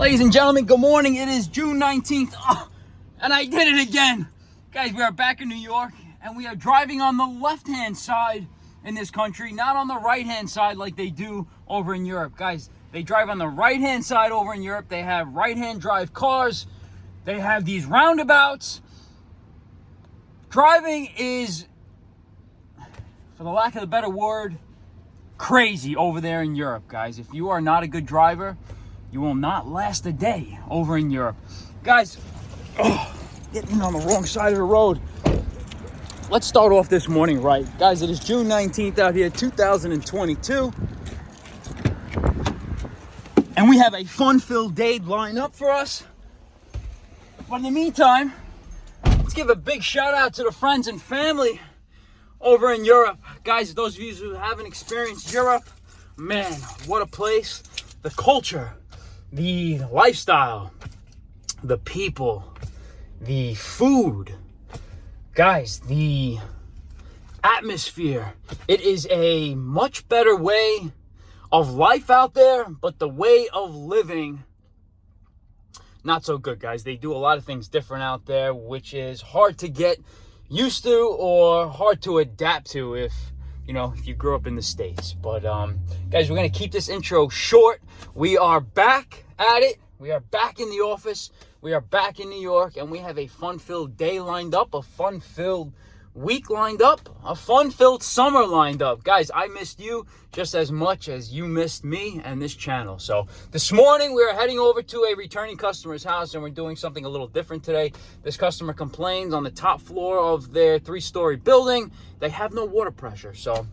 Ladies and gentlemen, good morning. It is June 19th, and I did it again. Guys, we are back in New York, and we are driving on the left-hand side in this country, not on the right-hand side like they do over in Europe. Guys, they drive on the right-hand side over in Europe. They have right-hand drive cars. They have these roundabouts. Driving is, for the lack of a better word, crazy over there in Europe, guys. If you are not a good driver, you will not last a day over in Europe. Guys, getting on the wrong side of the road. Let's start off this morning right. Guys, it is June 19th out here, 2022. And we have a fun-filled day lined up for us. But in the meantime, let's give a big shout out to the friends and family over in Europe. Guys, those of you who haven't experienced Europe, man, what a place. The culture, the lifestyle, the people, the food, guys, the atmosphere. It is a much better way of life out there, but the way of living, not so good, guys. They do a lot of things different out there, which is hard to get used to or hard to adapt to if you grew up in the States. But guys, we're going to keep this intro short. We are back at it. We are back in the office. We are back in New York, and we have a fun-filled day lined up, a fun-filled week lined up, a fun-filled summer lined up. Guys, I missed you just as much as you missed me and this channel. So this morning, we are heading over to a returning customer's house, and we're doing something a little different today. This customer complains on the top floor of their 3-story building. They have no water pressure. So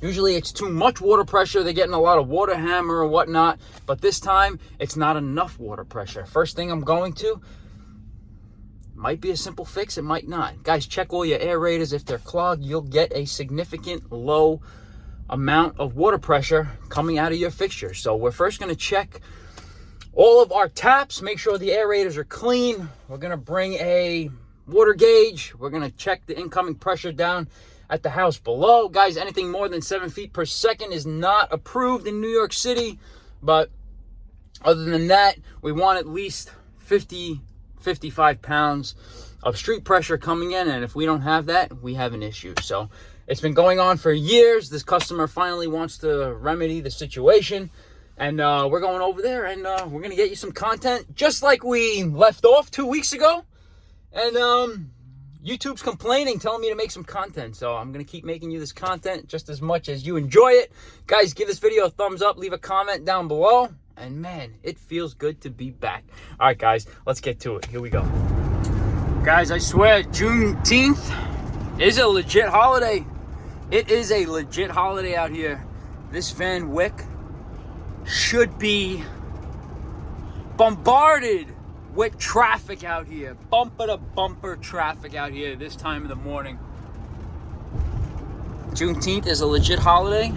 usually it's too much water pressure. They're getting a lot of water hammer or whatnot. But this time, it's not enough water pressure. First thing I'm going to, might be a simple fix, it might not. Guys, check all your aerators. If they're clogged, you'll get a significant low amount of water pressure coming out of your fixture. So we're first going to check all of our taps, make sure the aerators are clean. We're going to bring a water gauge. We're going to check the incoming pressure down at the house below. Guys, anything more than 7 feet per second is not approved in New York City. But other than that, we want at least 55 pounds of street pressure coming in, and if we don't have that, we have an issue. So it's been going on for years. This customer finally wants to remedy the situation, and we're going over there, and we're going to get you some content just like we left off 2 weeks ago. And YouTube's complaining, telling me to make some content, so I'm going to keep making you this content just as much as you enjoy it. Guys, give this video a thumbs up, leave a comment down below. And man, it feels good to be back. All right, guys, let's get to it. Here we go. Guys, I swear, Juneteenth is a legit holiday. It is a legit holiday out here. This Van Wyck should be bombarded with traffic out here. Bumper to bumper traffic out here this time of the morning. Juneteenth is a legit holiday.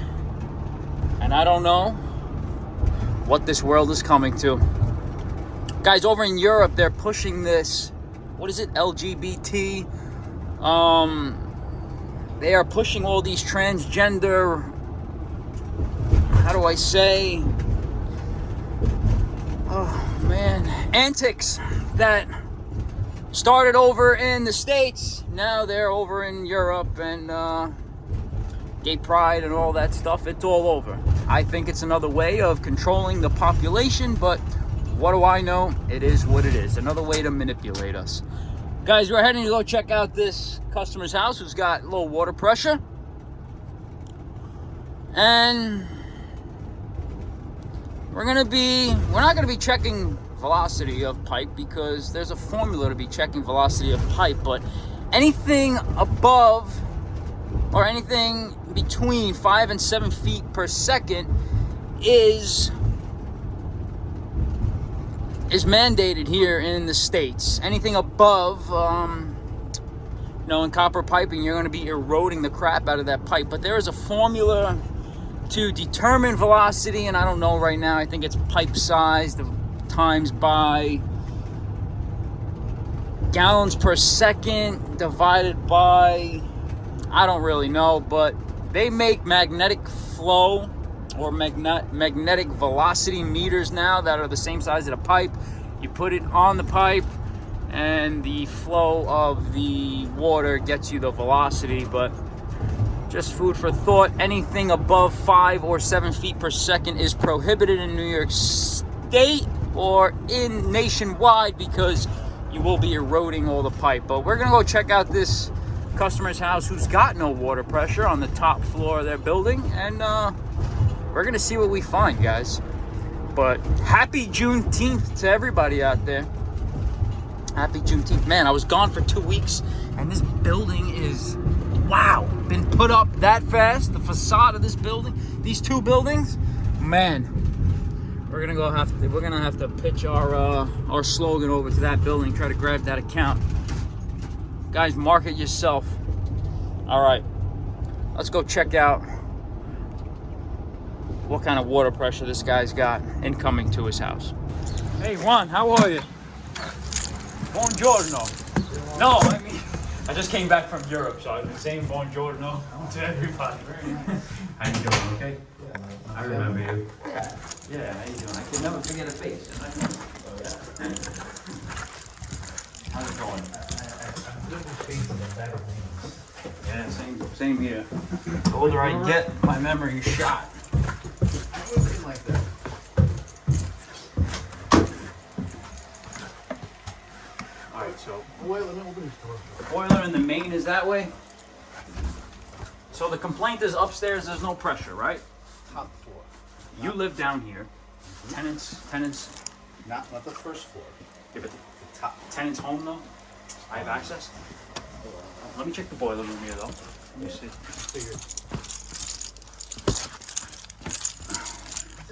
And I don't know what this world is coming to. Guys, over in Europe, they're pushing this, what is it, LGBT? They are pushing all these transgender, how do I say, antics that started over in the States. Now they're over in Europe, and gay pride and all that stuff, it's all over. I think it's another way of controlling the population, but what do I know? It is what it is. Another way to manipulate us. Guys, we're heading to go check out this customer's house who's got low water pressure. And we're not going to be checking velocity of pipe because there's a formula to be checking velocity of pipe, but anything above or anything between 5 and 7 feet per second is mandated here in the States. Anything above, in copper piping, you're going to be eroding the crap out of that pipe. But there is a formula to determine velocity, and I don't know right now. I think it's pipe size times by gallons per second divided by, I don't really know, but they make magnetic flow or magnetic velocity meters now that are the same size of the pipe. You put it on the pipe and the flow of the water gets you the velocity. But just food for thought, anything above 5 or 7 feet per second is prohibited in New York State or in nationwide, because you will be eroding all the pipe. But we're gonna go check out this customer's house who's got no water pressure on the top floor of their building, and we're gonna see what we find, guys. But happy Juneteenth to everybody out there. Happy Juneteenth. Man, I was gone for 2 weeks, and this building is, wow, been put up that fast. The facade of this building, these two buildings, man. We're gonna have to pitch our slogan over to that building, try to grab that account. Guys, mark it yourself. All right, let's go check out what kind of water pressure this guy's got incoming to his house. Hey Juan, how are you? Buongiorno. No, I mean, I just came back from Europe, so I've been saying buongiorno to everybody. How you doing? Okay. Yeah, I remember you. Yeah, how you doing? I can never forget a face. How's it going? Yeah, same here. The older I get, my memory's shot. Like that. All right, so Boiler in the main is that way. So the complaint is upstairs. There's no pressure, right? Top floor. You live down here. Tenants. Not the first floor. Yeah, but The top. tenants home though. I have access. Let me check the boiler room here though. Let me see. Figured.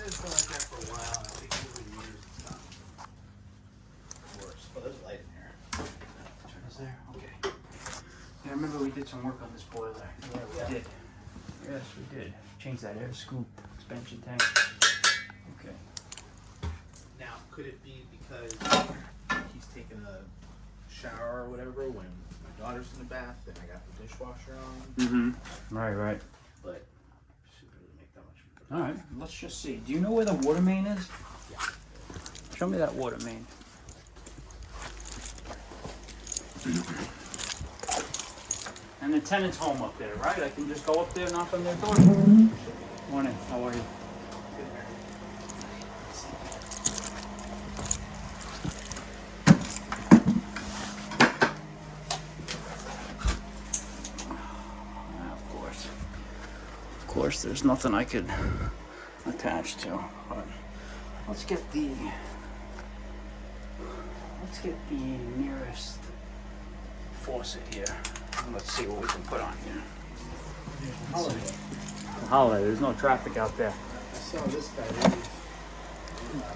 It's been like that for a while. I think over the years it's gotten worse. Oh, there's light in here. Turn this there. Okay. Yeah, I remember we did some work on this boiler. Yeah, we did. Yes, we did. Change that air scoop expansion tank. Okay. Now, could it be because he's taking a shower or whatever when my daughter's in the bath and I got the dishwasher on? Mm-hmm. Right. But it shouldn't really make that much of a All right. Let's just see. Do you know where the water main is? Yeah. Show me that water main. And the tenant's home up there, right? I can just go up there, knock on their door. Morning. How are you? Of course, there's nothing I could attach to. But let's get the nearest faucet here. And let's see what we can put on here. Holiday. There's no traffic out there. I saw this guy.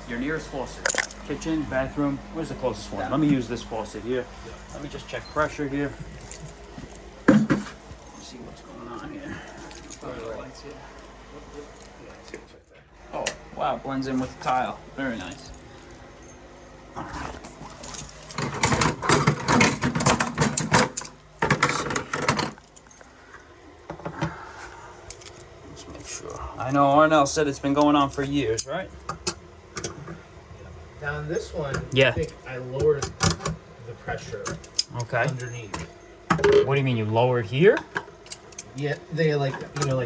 Your nearest faucet. Kitchen, bathroom. Where's the closest one? Let me use this faucet here. Let me just check pressure here. See what's going on here. Oh, wow, blends in with the tile. Very nice. All right. Let's see. Let's make sure. I know Arnell said it's been going on for years, right? Now in this one, Yeah. I think I lowered the pressure Okay. underneath. What do you mean, you lowered here? Yeah, they like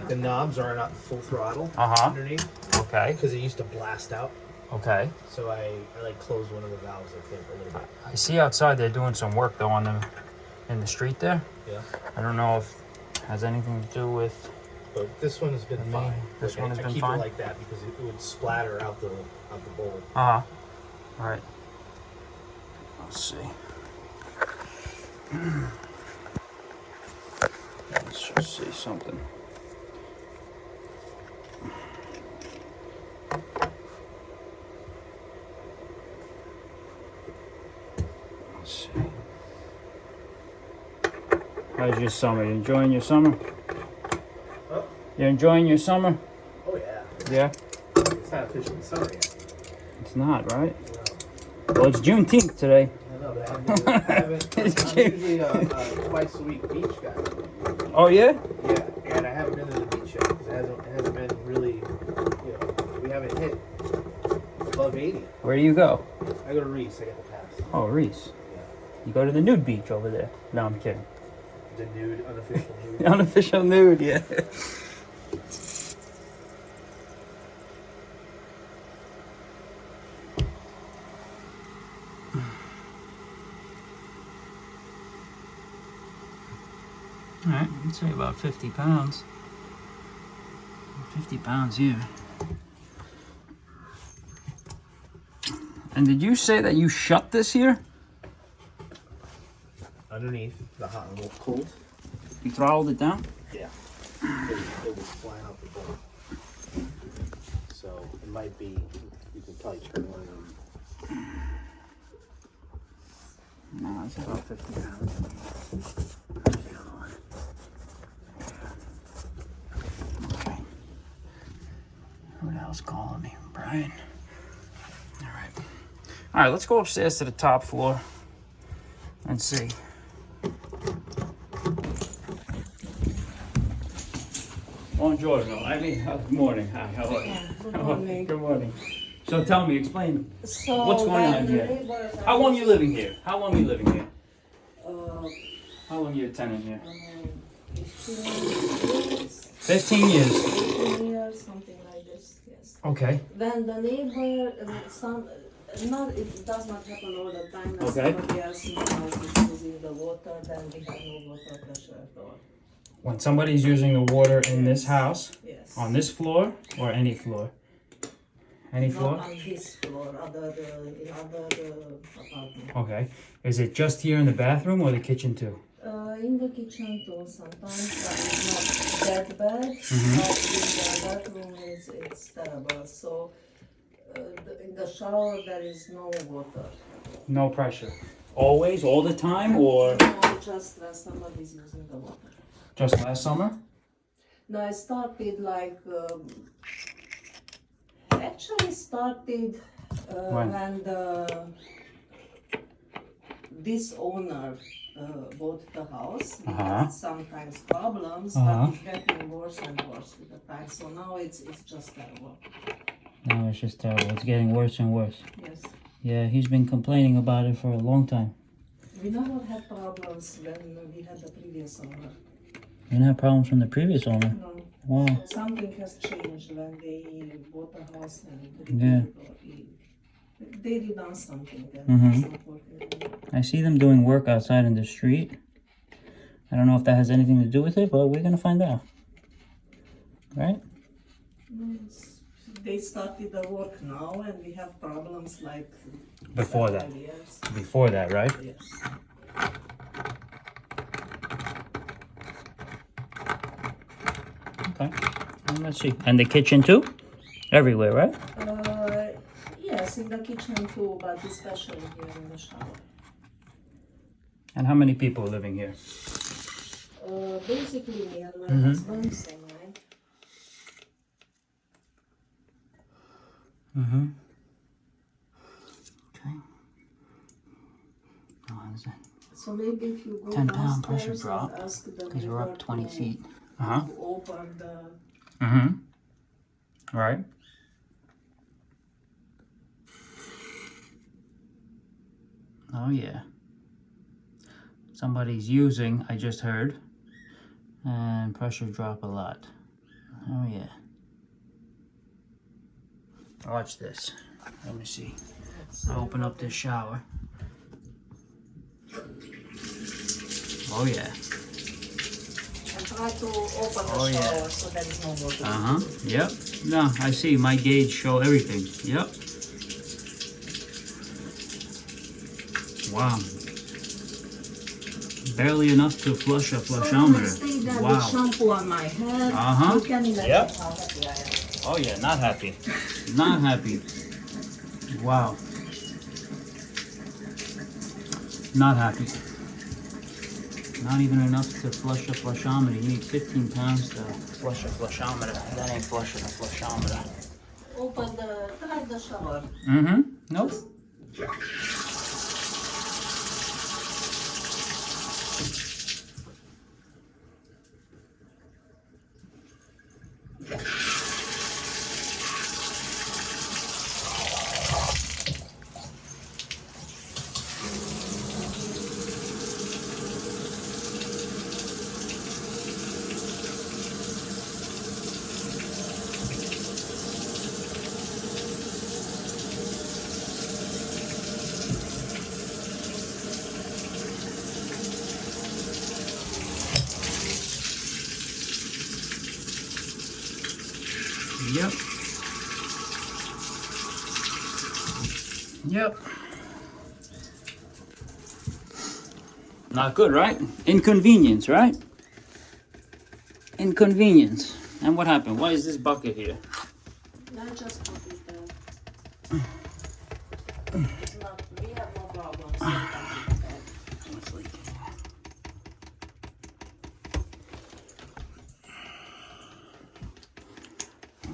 the knobs are not full throttle Uh-huh. underneath Okay. because it used to blast out. Okay. So I like closed one of the valves, I think, a little bit. I see outside they're doing some work though on them in the street there. Yeah. I don't know if it has anything to do with. But this one has been Me, fine. this Like, one has I been keep fine? it like that because it would splatter out the bowl. Uh huh. All right. Let's see. Let's just see something. Let's see. How's your summer? You enjoying your summer? Oh. You enjoying your summer? Oh yeah. Yeah. It's not officially summer yet. It's not, right? No. Well, it's Juneteenth today. I know, but I haven't. I'm usually a twice a week beach guy. Oh yeah? Yeah, and I haven't been to the beach yet because it hasn't been really haven't hit above 80. Where do you go? I go to Reese. I get the pass. Oh, Reese. Yeah. You go to the nude beach over there. No, I'm kidding. The nude, unofficial nude. Unofficial nude, yeah. All right, I'd say about 50 pounds. 50 pounds here. And did you say that you shut this here? Underneath the hot and cold. You throttled it down? Yeah. It was flying out the door. So it might be, you can probably turn one of them. No, it's about 50 pounds. Okay. Who the hell's calling me? Brian. All right, let's go upstairs to the top floor and see. Buongiorno. I mean, good morning. Hi, how are you? Good morning. Good morning. So tell me, explain. So What's going on when the here? neighbors are- How long you living here? How long you living here? Uh, How long you a tenant here? 15 years, 15 years. 18 years, something like this, yes. Okay. When the neighbor, it does not happen all the time. When Okay. somebody else in the house is using the water, then we have no water pressure at all. When somebody's using the water in this house, Yes. on this floor or any floor? Any floor? Not on this floor, in other apartment. Okay. Is it just here in the bathroom or the kitchen too? In the kitchen too sometimes, but it's not that bad. Mm-hmm. But in the bathroom it's terrible. So in the shower there is no water. No pressure. Always, all the time, or No, just when somebody is using the water. just last summer? No, I started like actually started When? when this owner bought the house. We Uh-huh. had sometimes problems, Uh-huh. but it's getting worse and worse with the time. So now it's just terrible. No, it's just terrible. It's getting worse and worse. Yes. Yeah, he's been complaining about it for a long time. We never had problems when we had the previous owner. You didn't have problems from the previous owner? No. Wow. Something has changed when they bought the house and Yeah. they redone something and Mhm. it's not working anymore. I see them doing work outside in the street. I don't know if that has anything to do with it, but we're gonna find out. Right? They started the work now and we have problems like Before that. 7 years. Before that, right? Yes. Okay. Well, let's see. And the kitchen too? Everywhere, right? Yes, in the kitchen too, but especially here in the shower. And how many people are living here? Basically me and my Mhm. husband, same line. Mm-hmm. Okay. Oh, is it? So maybe if you go 10-pound pressure downstairs drop, and ask the because we're neighbor up 20 to- feet. Uh-huh. to open the Mm-hmm. Right. Oh, yeah. Somebody's using, I just heard, and pressure drop a lot. Oh, yeah. Watch this. Let me see. I'll open up this shower. Oh, yeah. and try to open the Oh, shower yeah. so there is no water. Uh-huh. Yep. No, I see. My gauge show everything. Yep. Wow. Barely enough to flush a So the flushometer. next day that Wow. with shampoo on my head, Uh-huh. you can imagine Yep. how happy I am. Oh yeah, not happy. Not happy. Wow. Not happy. Not even enough to flush a flushometer. You need 15 pounds to flush a flushometer. That ain't flushing a flushometer. Try the shower. Mm-hmm. Nope. Yep. Not good, right? Inconvenience, right? Inconvenience. And what happened? Why is this bucket here? Not just complete that. It's not, we have no problems with that. What's leaking?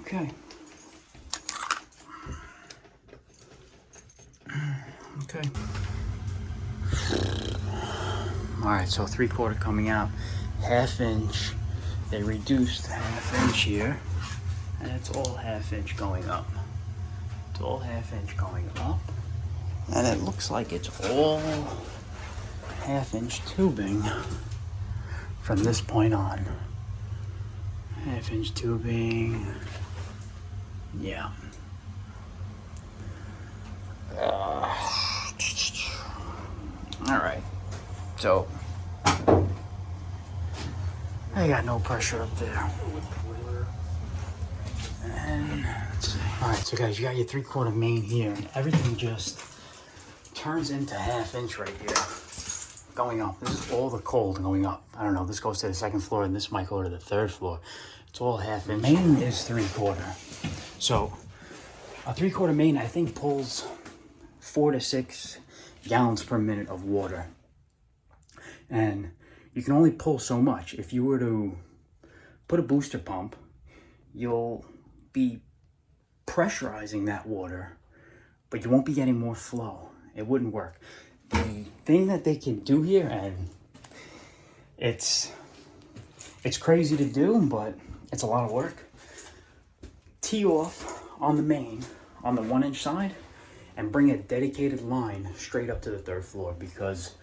Okay. Okay. All right, so 3/4 coming out, 1/2 inch. They reduced 1/2 inch here, and it's all 1/2 inch going up. It's all 1/2 inch going up, and it looks like it's all 1/2 inch tubing from this point on. 1/2 inch tubing, yeah. All right, so I got no pressure up there. And let's see. All right, so guys, you got your 3/4 main here, and everything just turns into 1/2 inch right here, going up. This is all the cold going up. I don't know. This goes to the 2nd floor, and this might go to the 3rd floor. It's all 1/2 inch. Main is 3/4. So a 3/4 main, I think, pulls 4 to 6 gallons per minute of water, and you can only pull so much. If you were to put a booster pump, you'll be pressurizing that water, but you won't be getting more flow. It wouldn't work. The thing that they can do here, and it's crazy to do, but it's a lot of work. Tee off on the main on the 1 inch side and bring a dedicated line straight up to the 3rd floor, because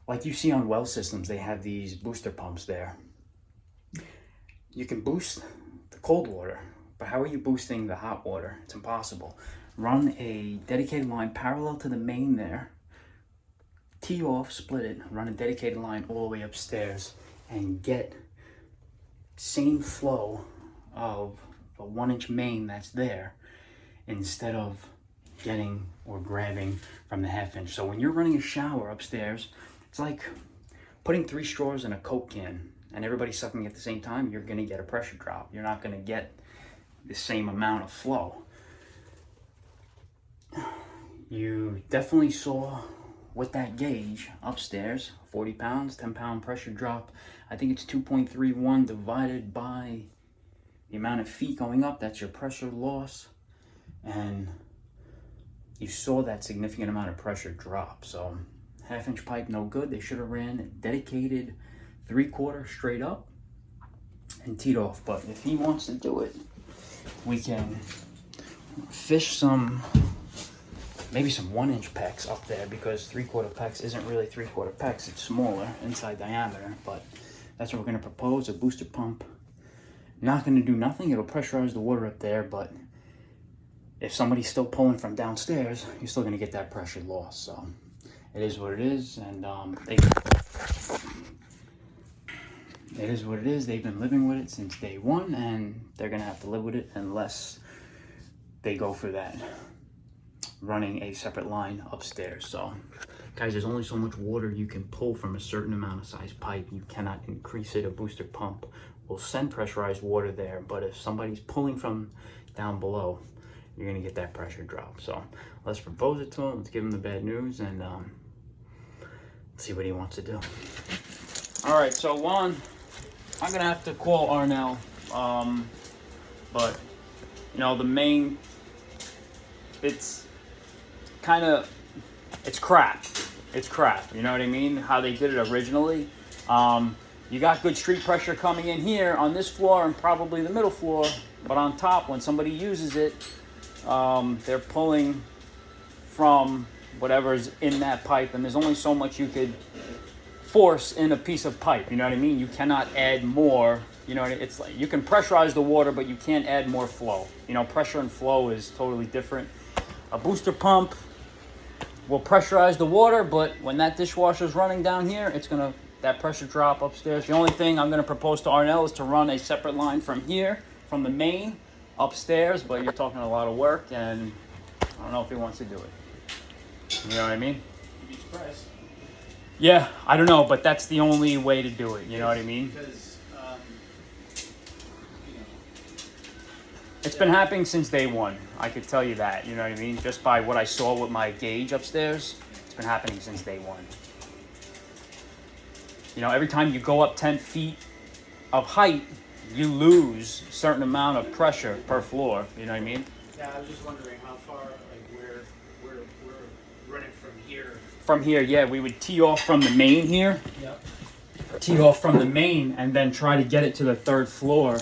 like you see on well systems, they have these booster pumps there. You can boost the cold water, but how are you boosting the hot water? It's impossible. Run a dedicated line parallel to the main there, tee off, split it, run a dedicated line all the way upstairs, and get same flow of the 1 inch main that's there, instead of getting or grabbing from the 1/2 inch. So when you're running a shower upstairs, it's like putting 3 straws in a Coke can and everybody sucking at the same time. You're gonna get a pressure drop. You're not gonna get the same amount of flow. You definitely saw with that gauge upstairs, 40 pounds, 10-pound pressure drop. I think it's 2.31 divided by the amount of feet going up. That's your pressure loss. And you saw that significant amount of pressure drop. So 1/2 inch pipe, no good. They should have ran dedicated 3/4 straight up and teed off. But if he wants to do it, we can fish maybe some 1 inch PEX up there, because 3/4 PEX isn't really 3/4 PEX. It's smaller inside diameter, but that's what we're going to propose. A booster pump. Not going to do nothing. It'll pressurize the water up there, but if somebody's still pulling from downstairs, you're still going to get that pressure loss. So it is what it is, and it is what it is. They've been living with it since day one, and they're going to have to live with it unless they go for that, running a separate line upstairs. So guys, there's only so much water you can pull from a certain amount of size pipe. You cannot increase it. A booster pump will send pressurized water there, but if somebody's pulling from down below, you're gonna get that pressure drop. So let's propose it to him. Let's give him the bad news, and see what he wants to do. All right, so Juan, I'm gonna have to call Arnell, but you know, the main, it's crap. It's crap, you know what I mean? How they did it originally. You got good street pressure coming in here on this floor and probably the middle floor, but on top, when somebody uses it, they're pulling from whatever's in that pipe, and there's only so much you could force in a piece of pipe, you know what I mean? You cannot add more, you know, it's like you can pressurize the water, but you can't add more flow. You know, pressure and flow is totally different. A booster pump will pressurize the water, but when that dishwasher's running down here, it's gonna, that pressure drop upstairs. The only thing I'm gonna propose to Arnell is to run a separate line from here, from the main upstairs, but you're talking a lot of work, and I don't know if he wants to do it. You know what I mean? You'd be surprised. Yeah, I don't know, but that's the only way to do it. You know what I mean? Because, you know, It's been happening since day one. I could tell you that. You know what I mean? Just by what I saw with my gauge upstairs, it's been happening since day one. You know, every time you go up 10 feet of height, you lose a certain amount of pressure per floor. You know what I mean? yeah, I was just wondering how far, like, we're running from here. From here, yeah, we would tee off from the main here. Yep. Tee off from the main and then try to get it to the 3rd floor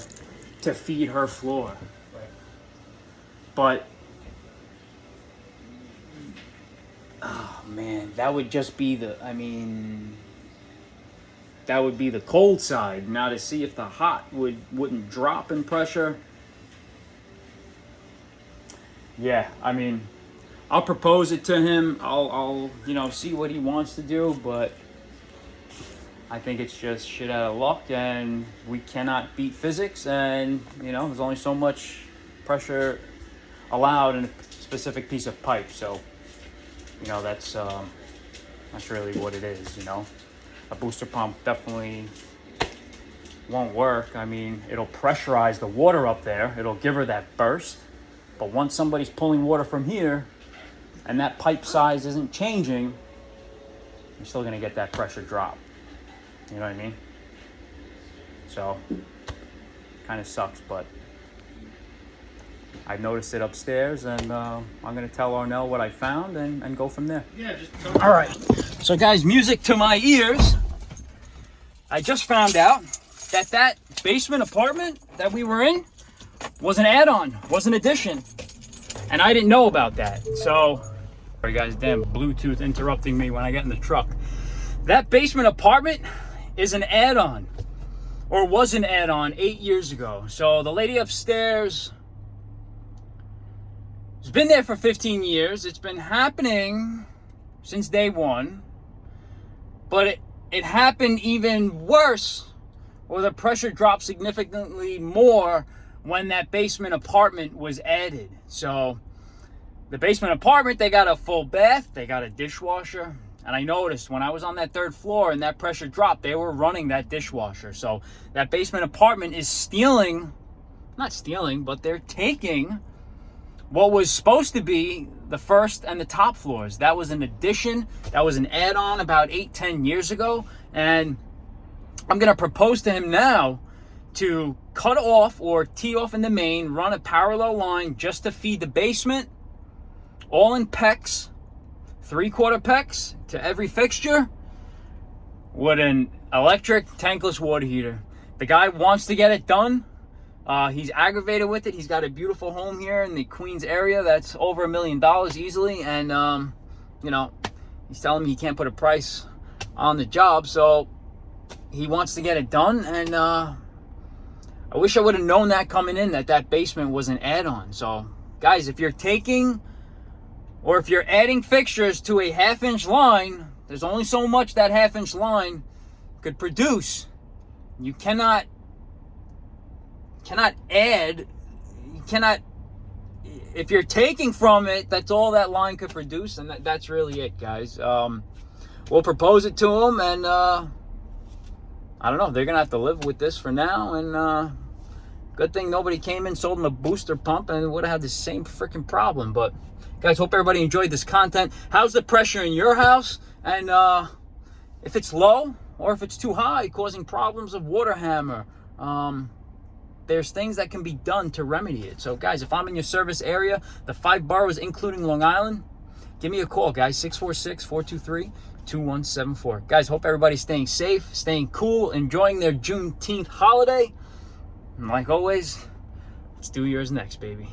to feed her floor. Right. But, oh man, that would just be that would be the cold side. Now to see if the hot wouldn't drop in pressure. Yeah, I mean, I'll propose it to him. I'll see what he wants to do, but I think it's just shit out of luck, and we cannot beat physics, and there's only so much pressure allowed in a specific piece of pipe. So that's really what it is. A booster pump definitely won't work. I mean, it'll pressurize the water up there. It'll give her that burst. But once somebody's pulling water from here and that pipe size isn't changing, you're still going to get that pressure drop. You know what I mean? So, kind of sucks, but I noticed it upstairs, and I'm going to tell Arnell what I found and go from there. Yeah, just tell me. All right. So, guys, music to my ears. I just found out that basement apartment that we were in was an add-on, was an addition. And I didn't know about that. So, sorry guys, damn Bluetooth interrupting me when I get in the truck. That basement apartment is an add-on, or was an add-on 8 years ago. So the lady upstairs has been there for 15 years. It's been happening since day one. But it happened even worse, or the pressure dropped significantly more when that basement apartment was added. So the basement apartment, they got a full bath, they got a dishwasher. And I noticed when I was on that 3rd floor and that pressure dropped, they were running that dishwasher. So that basement apartment is not stealing, but they're taking what was supposed to be the 1st and the top floors. That was an addition. That was an add-on about 8-10 years ago. And I'm going to propose to him now to cut off or tee off in the main, run a parallel line just to feed the basement, all in PEX, 3/4 PEX to every fixture, with an electric tankless water heater. The guy wants to get it done. He's aggravated with it. He's got a beautiful home here in the Queens area that's over $1 million easily, and he's telling me he can't put a price on the job, so he wants to get it done. And I wish I would have known that coming in, that basement was an add-on. So guys, if you're taking or if you're adding fixtures to a 1/2-inch line, there's only so much that 1/2-inch line could produce. You cannot add, if you're taking from it, that's all that line could produce, and that's really it, guys. We'll propose it to them, and I don't know, they're gonna have to live with this for now. And good thing nobody came in, sold them a booster pump, and would have had the same freaking problem. But guys, hope everybody enjoyed this content. How's the pressure in your house? And if it's low or if it's too high, causing problems of water hammer, there's things that can be done to remedy it. So guys, if I'm in your service area, the 5 boroughs including Long Island, give me a call, guys. 646-423-2174. Guys, hope everybody's staying safe, staying cool, enjoying their Juneteenth holiday. And like always, let's do yours next, baby.